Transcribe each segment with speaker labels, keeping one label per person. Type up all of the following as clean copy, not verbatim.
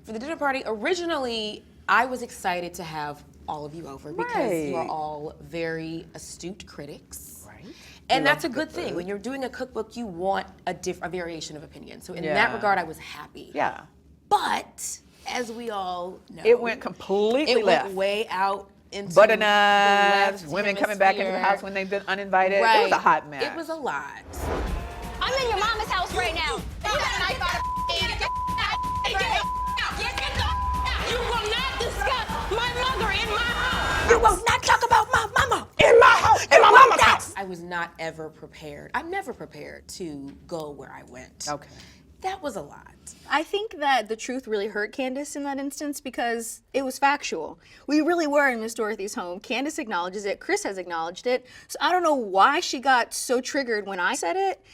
Speaker 1: For the dinner party, originally, I was excited to have all of you over because you are all very astute critics. Right. And that's a good thing. When you're doing a cookbook, you want a variation of opinion. So in that regard, I was happy.
Speaker 2: Yeah.
Speaker 1: But, as we all know,
Speaker 2: it went completely left.
Speaker 1: It went way out into
Speaker 2: butter knives, women coming back into the house when they've been uninvited.
Speaker 1: Right.
Speaker 2: It was a hot mess.
Speaker 1: It was a lot.
Speaker 3: I'm in your mama's house right now. You got a knife out of You will not discuss my mother in my house.
Speaker 1: You will not talk about my mama
Speaker 2: in my house, in my mama's house.
Speaker 1: I was not ever prepared. I'm never prepared to go where I went.
Speaker 2: Okay.
Speaker 1: That was a lot.
Speaker 4: I think that the truth really hurt Candiace in that instance because it was factual. We really were in Miss Dorothy's home. Candiace acknowledges it. Chris has acknowledged it. So I don't know why she got so triggered when I said it.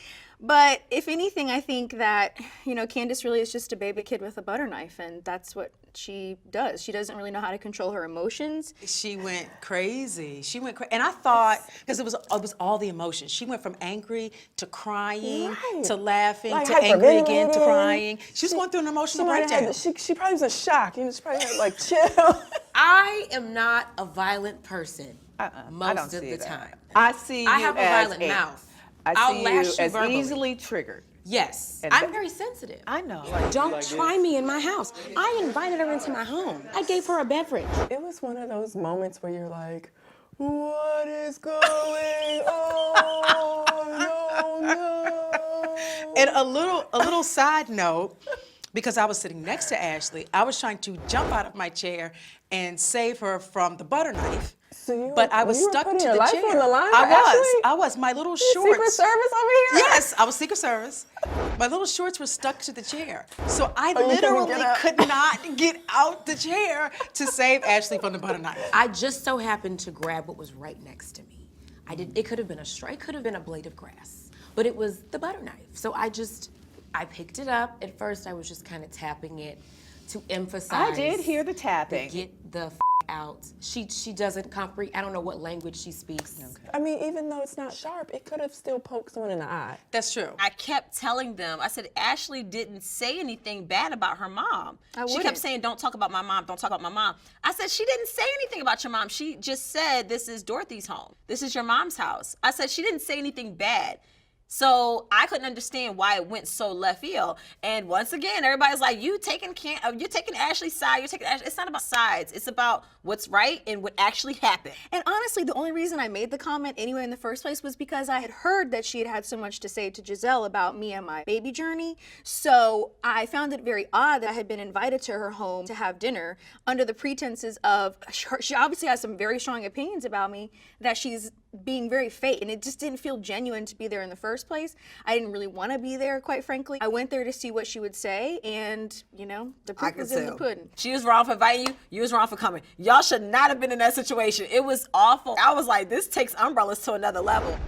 Speaker 4: But if anything, I think that, Candiace really is just a baby kid with a butter knife, and that's what she does. She doesn't really know how to control her emotions.
Speaker 5: She went crazy. And I thought, because it was all the emotions. She went from angry to crying to laughing to angry again to crying. She was going through an emotional breakdown.
Speaker 6: She probably was in shock. She probably had chill.
Speaker 1: I am not a violent person most of the time.
Speaker 2: I see you
Speaker 1: I have a violent mouth.
Speaker 2: I see
Speaker 1: lash
Speaker 2: you
Speaker 1: you
Speaker 2: as
Speaker 1: verbally.
Speaker 2: easily triggered.
Speaker 1: Yes,
Speaker 2: And
Speaker 1: I'm very sensitive.
Speaker 2: I know.
Speaker 7: Don't try me in my house. I invited her into my home. I gave her a beverage.
Speaker 6: It was one of those moments where you're like, what is going on? No.
Speaker 5: And a little side note, because I was sitting next to Ashley, I was trying to jump out of my chair and save her from the butter knife. But I was stuck to the chair.
Speaker 6: On the line
Speaker 5: I was. My little shorts.
Speaker 6: Secret Service over here?
Speaker 5: Yes, I was Secret Service. My little shorts were stuck to the chair. So I literally could not get out the chair to save Ashley from the butter knife.
Speaker 1: I just so happened to grab what was right next to me. It could have been a straw, it could have been a blade of grass, but it was the butter knife. So I picked it up. At first, I was just kind of tapping it to emphasize.
Speaker 2: I did hear the tapping.
Speaker 1: Get the out. She doesn't comprehend. I don't know what language she speaks.
Speaker 6: Okay. I mean, even though it's not sharp, it could have still poked someone in the eye.
Speaker 5: That's true.
Speaker 3: I kept telling them, I said, Ashley didn't say anything bad about her mom. She kept saying, don't talk about my mom, don't talk about my mom. I said, she didn't say anything about your mom. She just said, this is Dorothy's home. This is your mom's house. I said, she didn't say anything bad. So I couldn't understand why it went so left field. And once again, everybody's like, you're taking Ashley's side, it's not about sides. It's about what's right and what actually happened.
Speaker 4: And honestly, the only reason I made the comment anyway in the first place was because I had heard that she had had so much to say to Gizelle about me and my baby journey. So I found it very odd that I had been invited to her home to have dinner under the pretenses of, she obviously has some very strong opinions about me, that she's being very fake, and it just didn't feel genuine to be there in the first place. I didn't really want to be there, quite frankly. I went there to see what she would say, and the proof was in the pudding.
Speaker 3: She was wrong for inviting you. You was wrong for coming. Y'all should not have been in that situation. It was awful. I was like, this takes umbrellas to another level.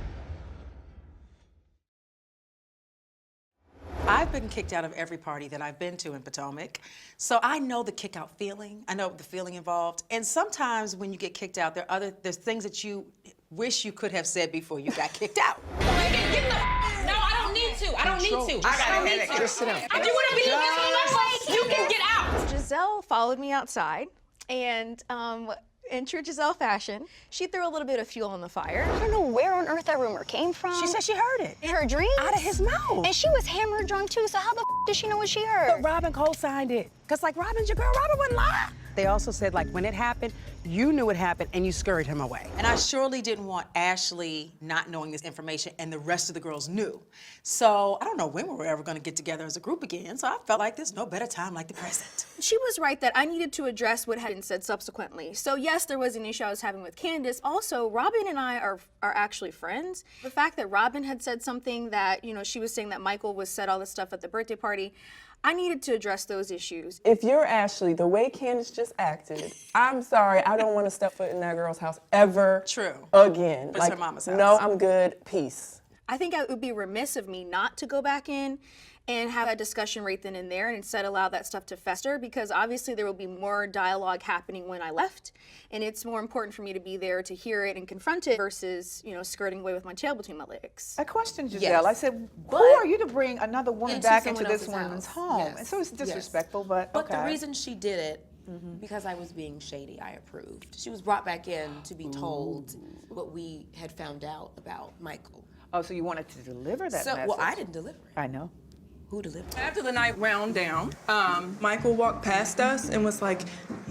Speaker 5: I've been kicked out of every party that I've been to in Potomac, so I know the kick out feeling. I know the feeling involved, and sometimes when you get kicked out, there's things that you wish you could have said before you got kicked out.
Speaker 7: No, I don't need to. I don't need to. I don't need to.
Speaker 6: Just sit down.
Speaker 7: I do want to be in this place. You can get out.
Speaker 4: Giselle followed me outside, and in true Gizelle fashion, she threw a little bit of fuel on the fire.
Speaker 8: I don't know where on earth that rumor came from.
Speaker 7: She said she heard it.
Speaker 8: In her dreams?
Speaker 7: Out of his mouth.
Speaker 8: And she was hammered drunk too, so how the did she know what she heard?
Speaker 7: But Robyn co-signed it. Because, Robyn's your girl. Robyn wouldn't lie. They also said, when it happened, you knew it happened and you scurried him away.
Speaker 5: And I surely didn't want Ashley not knowing this information, and the rest of the girls knew. So I don't know when we were ever going to get together as a group again, so I felt like there's no better time like the present.
Speaker 4: She was right that I needed to address what had been said subsequently. So yes, there was an issue I was having with Candiace. Also, Robyn and I are actually friends. The fact that Robyn had said something that, she was saying that Michael said all this stuff at the birthday party, I needed to address those issues.
Speaker 6: If you're Ashley, the way Candiace just acted, I'm sorry, I don't want to step foot in that girl's house ever again.
Speaker 5: It's her mama's house.
Speaker 6: No, I'm good. Peace.
Speaker 4: I think it would be remiss of me not to go back in and have a discussion right then and there, and instead allow that stuff to fester, because obviously there will be more dialogue happening when I left, and it's more important for me to be there to hear it and confront it versus, you know, skirting away with my tail between my legs.
Speaker 2: I questioned Gizelle.
Speaker 1: Yes.
Speaker 2: I said, who are you to bring another woman back into
Speaker 1: someone
Speaker 2: this
Speaker 1: else's
Speaker 2: woman's
Speaker 1: house.
Speaker 2: home?
Speaker 1: Yes.
Speaker 2: And so it's
Speaker 1: Yes.
Speaker 2: disrespectful, but okay.
Speaker 1: the reason she did it, because I was being shady, I approved. She was brought back in to be told what we had found out about Michael.
Speaker 2: Oh, so you wanted to deliver that
Speaker 1: So,
Speaker 2: message?
Speaker 1: well, I didn't deliver it.
Speaker 2: I know.
Speaker 1: Who delivered it?
Speaker 6: After the night wound down, Michael walked past us and was like,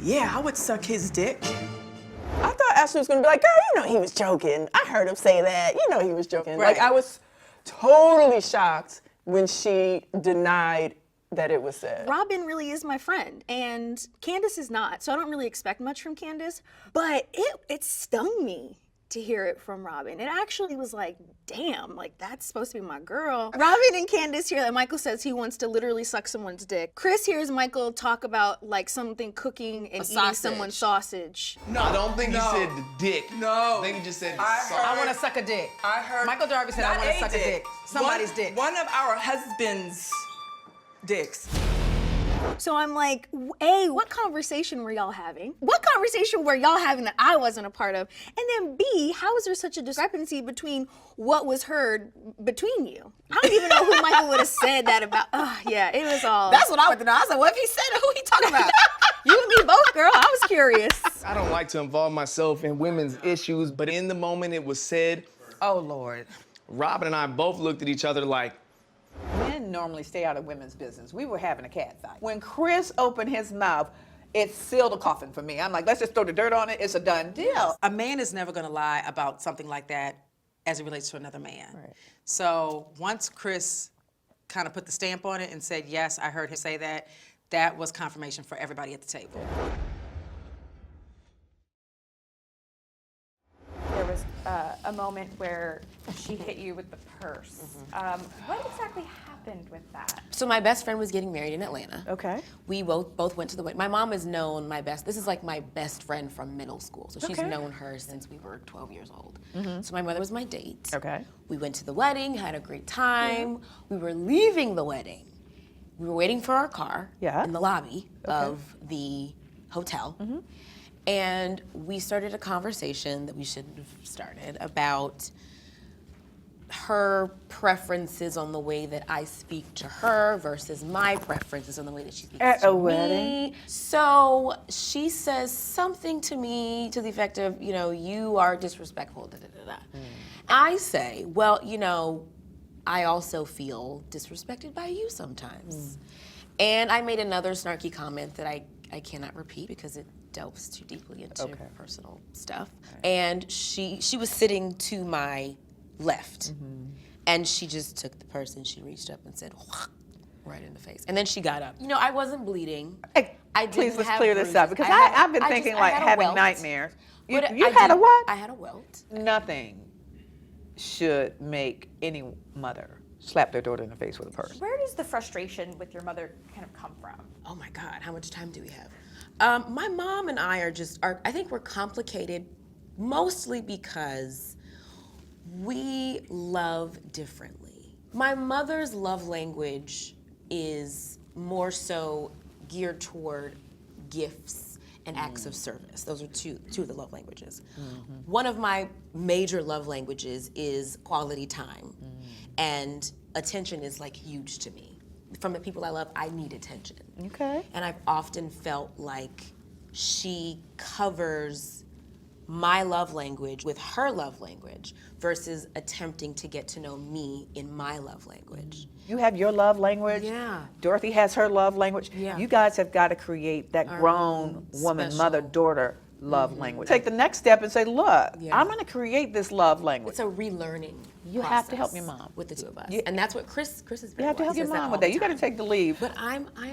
Speaker 6: yeah, I would suck his dick.
Speaker 9: I thought Ashley was gonna be like, girl, you know he was joking. I heard him say that. You know he was joking.
Speaker 6: Right.
Speaker 9: Like, I was totally shocked when she denied that it was said.
Speaker 4: Robyn really is my friend, and Candiace is not, so I don't really expect much from Candiace, but it stung me to hear it from Robyn. It actually was like, damn, like that's supposed to be my girl. Robyn and Candiace hear that Michael says he wants to literally suck someone's dick. Chris hears Michael talk about like something cooking and eating someone's sausage.
Speaker 10: No, I don't think he said the dick. No. I think he just said the sausage.
Speaker 5: I want to suck a dick.
Speaker 6: I heard
Speaker 5: Michael Darby said, I want to suck a dick. Somebody's dick.
Speaker 6: One of our husbands' dicks.
Speaker 4: So I'm like, A, what conversation were y'all having? What conversation were y'all having that I wasn't a part of? And then B, how is there such a discrepancy between what was heard between you? I don't even know who Michael would have said that about. Yeah, it was all.
Speaker 3: That's what I wanted to know. I said, what if he said it? Who he talking about?
Speaker 4: You and me both, girl. I was curious.
Speaker 10: I don't like to involve myself in women's issues, but in the moment it was said,
Speaker 2: Oh, Lord.
Speaker 10: Robyn and I both looked at each other like,
Speaker 2: Men normally stay out of women's business. We were having a cat fight. When Chris opened his mouth, it sealed a coffin for me. I'm like, let's just throw the dirt on it. It's a done deal.
Speaker 5: A man is never going to lie about something like that as it relates to another man. Right. So once Chris kind of put the stamp on it and said, yes, I heard him say that, that was confirmation for everybody at the table.
Speaker 11: There was a moment where she hit you with the purse. What exactly happened with that?
Speaker 1: So my best friend was getting married in Atlanta.
Speaker 2: Okay.
Speaker 1: We both went to the wedding. My mom has known this is like my best friend from middle school. So she's known her since we were 12 years old. So my mother was my date.
Speaker 2: Okay.
Speaker 1: We went to the wedding, had a great time. We were leaving the wedding. We were waiting for our car in the lobby of the hotel. And we started a conversation that we shouldn't have started about her preferences on the way that I speak to her versus my preferences on the way that she speaks
Speaker 2: At
Speaker 1: to
Speaker 2: a
Speaker 1: me.
Speaker 2: wedding?
Speaker 1: So she says something to me to the effect of, you know, you are disrespectful, da da da da. I say, well, you know, I also feel disrespected by you sometimes. And I made another snarky comment that I cannot repeat because it delves too deeply into personal stuff. And she was sitting to my left, and she just took the purse and she reached up and said, right in the face. And then she got up. You know, I wasn't bleeding.
Speaker 2: Please, let's clear this up, because I've been thinking like having nightmares. You had a what?
Speaker 1: I had a welt.
Speaker 2: Nothing should make any mother slap their daughter in the face with a purse.
Speaker 11: Where does the frustration with your mother kind of come from?
Speaker 1: Oh my God, how much time do we have? My mom and I I think we're complicated mostly because we love differently. My mother's love language is more so geared toward gifts and acts of service. Those are two of the love languages. One of my major love languages is quality time. And attention is like huge to me. From the people I love, I need attention.
Speaker 2: Okay.
Speaker 1: And I've often felt like she covers my love language with her love language versus attempting to get to know me in my love language.
Speaker 2: You have your love language.
Speaker 1: Yeah.
Speaker 2: Dorothy has her love language.
Speaker 1: Yeah.
Speaker 2: You guys have got to create that grown woman, mother, daughter love language. Take the next step and say, look, I'm going to create this love language.
Speaker 1: It's a relearning
Speaker 2: You have to help your mom.
Speaker 1: with the two of us. And that's what Chris is
Speaker 2: You have to help your mom with that. You got to take the lead.
Speaker 1: But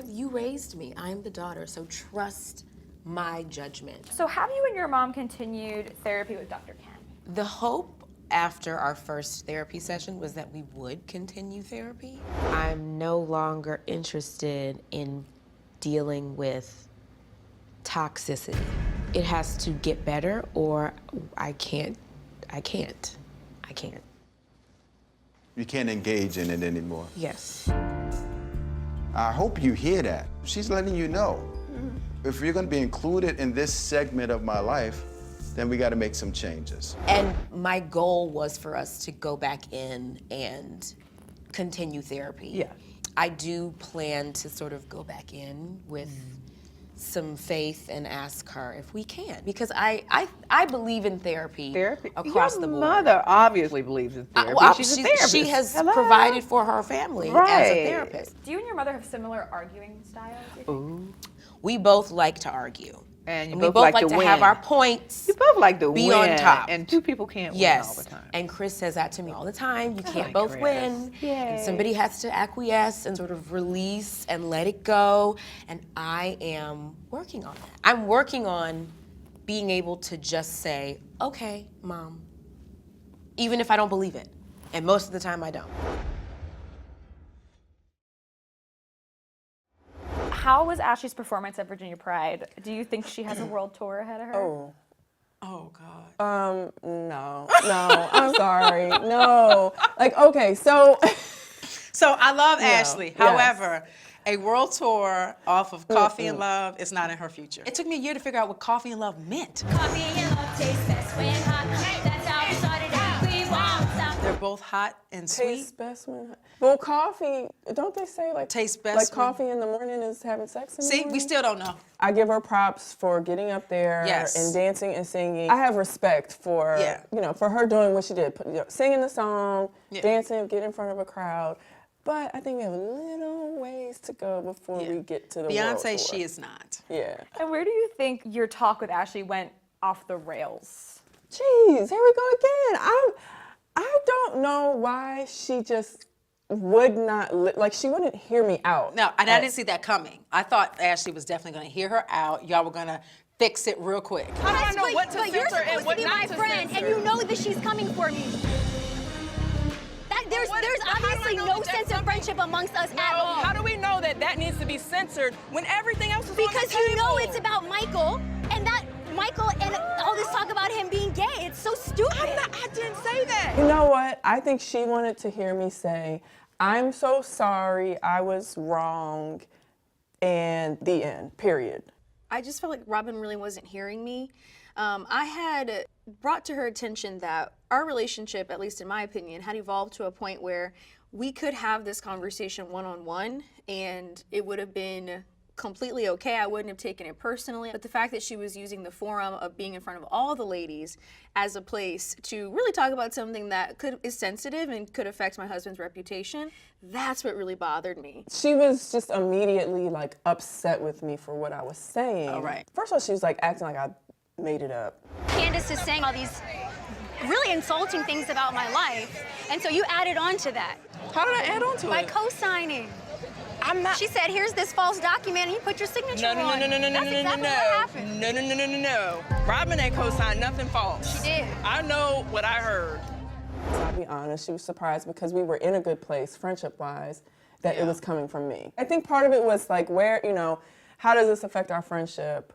Speaker 1: you raised me. I'm the daughter, so trust my judgment.
Speaker 11: So have you and your mom continued therapy with Dr. Ken?
Speaker 1: The hope after our first therapy session was that we would continue therapy. I'm no longer interested in dealing with toxicity. It has to get better or I can't.
Speaker 12: You can't engage in it anymore.
Speaker 1: Yes.
Speaker 12: I hope you hear that. She's letting you know. If you're gonna be included in this segment of my life, then we gotta make some changes.
Speaker 1: And my goal was for us to go back in and continue therapy.
Speaker 2: Yeah.
Speaker 1: I do plan to sort of go back in with some faith and ask her if we can, because I believe in therapy across the board.
Speaker 2: Your mother obviously believes in therapy. She's a therapist.
Speaker 1: She has provided for her family as a therapist.
Speaker 11: Do you and your mother have similar arguing styles?
Speaker 1: Ooh. We both like to argue.
Speaker 2: And
Speaker 1: we both like to have our points.
Speaker 2: You both like to
Speaker 1: be
Speaker 2: win,
Speaker 1: on top.
Speaker 2: and two people can't win all the time.
Speaker 1: And Chris says that to me all the time. You can't both win. And somebody has to acquiesce and sort of release and let it go. And I am working on that. I'm working on being able to just say, okay, Mom, even if I don't believe it. And most of the time I don't.
Speaker 11: How was Ashley's performance at Virginia Pride? Do you think she has a world tour ahead of her?
Speaker 5: Oh God.
Speaker 6: No, I'm sorry. No. Like, okay, so.
Speaker 5: So I love Ashley. However, a world tour off of Coffee and Love is not in her future. It took me a year to figure out what Coffee and Love meant.
Speaker 13: Coffee and love tastes best when hot. That's how we started out. We won't stop.
Speaker 5: They're both hot and sweet.
Speaker 6: Tastes best when. Well, coffee, don't they say like
Speaker 5: tastes best?
Speaker 6: Like coffee in the morning is having sex in the morning?
Speaker 5: See, we still don't know.
Speaker 6: I give her props for getting up there and dancing and singing. I have respect for for her doing what she did, singing the song, dancing, getting in front of a crowd. But I think we have a little ways to go before we get to the world tour.
Speaker 5: Beyonce, she is not.
Speaker 6: Yeah.
Speaker 11: And where do you think your talk with Ashley went off the rails?
Speaker 6: Jeez, here we go again. I don't know why she just would not, like she wouldn't hear me out.
Speaker 5: No, and I didn't see that coming. I thought Ashley was definitely going to hear her out. Y'all were going to fix it real quick.
Speaker 8: How do I know what to censor and what not to censor? But you're supposed to be my friend, and you know that she's coming for me. There's obviously no sense of friendship amongst us at all.
Speaker 9: How do we know that that needs to be censored when everything else is on the table?
Speaker 8: Because you know it's about Michael, and that Michael and all this talk about him being gay, it's so stupid.
Speaker 9: I didn't say that.
Speaker 6: You know what? I think she wanted to hear me say, I'm so sorry, I was wrong, and the end, period.
Speaker 4: I just felt like Robyn really wasn't hearing me. I had brought to her attention that our relationship, at least in my opinion, had evolved to a point where we could have this conversation one-on-one and it would have been completely okay. I wouldn't have taken it personally. But the fact that she was using the forum of being in front of all the ladies as a place to really talk about something that is sensitive and could affect my husband's reputation, that's what really bothered me.
Speaker 6: She was just immediately like upset with me for what I was saying.
Speaker 5: All right.
Speaker 6: First of all, she was like acting like I made it up.
Speaker 8: Candiace is saying all these really insulting things about my life, and so you added on to that.
Speaker 9: How did I add on to it?
Speaker 8: By co-signing.
Speaker 9: I'm not.
Speaker 8: She said, here's this false document, and you put your signature on.
Speaker 9: No.
Speaker 8: That's exactly what happened.
Speaker 9: No. Robyn ain't co-signed nothing false.
Speaker 8: She did.
Speaker 9: I know what I heard.
Speaker 6: So I'll be honest, she was surprised because we were in a good place, friendship-wise, that it was coming from me. I think part of it was like, where, how does this affect our friendship?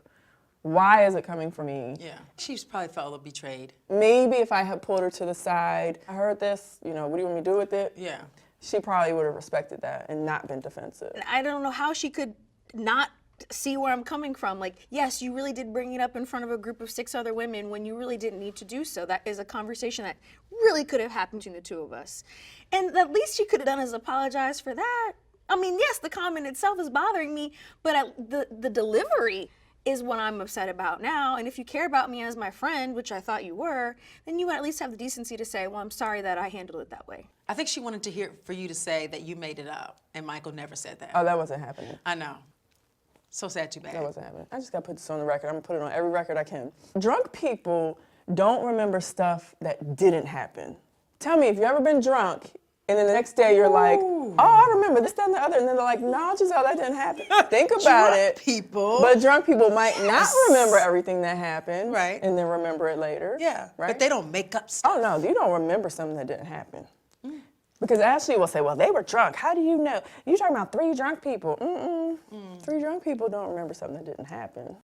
Speaker 6: Why is it coming from me?
Speaker 5: Yeah, she's probably felt a little betrayed.
Speaker 6: Maybe if I had pulled her to the side, I heard this, what do you want me to do with it?
Speaker 5: Yeah.
Speaker 6: She probably would have respected that and not been defensive.
Speaker 4: I don't know how she could not see where I'm coming from. Like, yes, you really did bring it up in front of a group of 6 other women when you really didn't need to do so. That is a conversation that really could have happened between the two of us. And the least she could have done is apologize for that. I mean, yes, the comment itself is bothering me, but the delivery is what I'm upset about now. And if you care about me as my friend, which I thought you were, then you would at least have the decency to say, well, I'm sorry that I handled it that way.
Speaker 5: I think she wanted to hear for you to say that you made it up, and Michael never said that.
Speaker 6: Oh, that wasn't happening.
Speaker 5: I know. So sad, too bad.
Speaker 6: That wasn't happening. I just got to put this on the record. I'm going to put it on every record I can. Drunk people don't remember stuff that didn't happen. Tell me, if you've ever been drunk, and then the next day you're like, oh, I remember this, that, and the other. And then they're like, no, Gizelle, that didn't happen. Think about it.
Speaker 5: People.
Speaker 6: But drunk people might not remember everything that happened.
Speaker 5: Right.
Speaker 6: And then remember it later.
Speaker 5: Yeah.
Speaker 6: Right?
Speaker 5: But they don't make up stuff.
Speaker 6: Oh, no, you don't remember something that didn't happen. Because Ashley will say, well, they were drunk. How do you know? You talking about 3 drunk people. 3 drunk people don't remember something that didn't happen.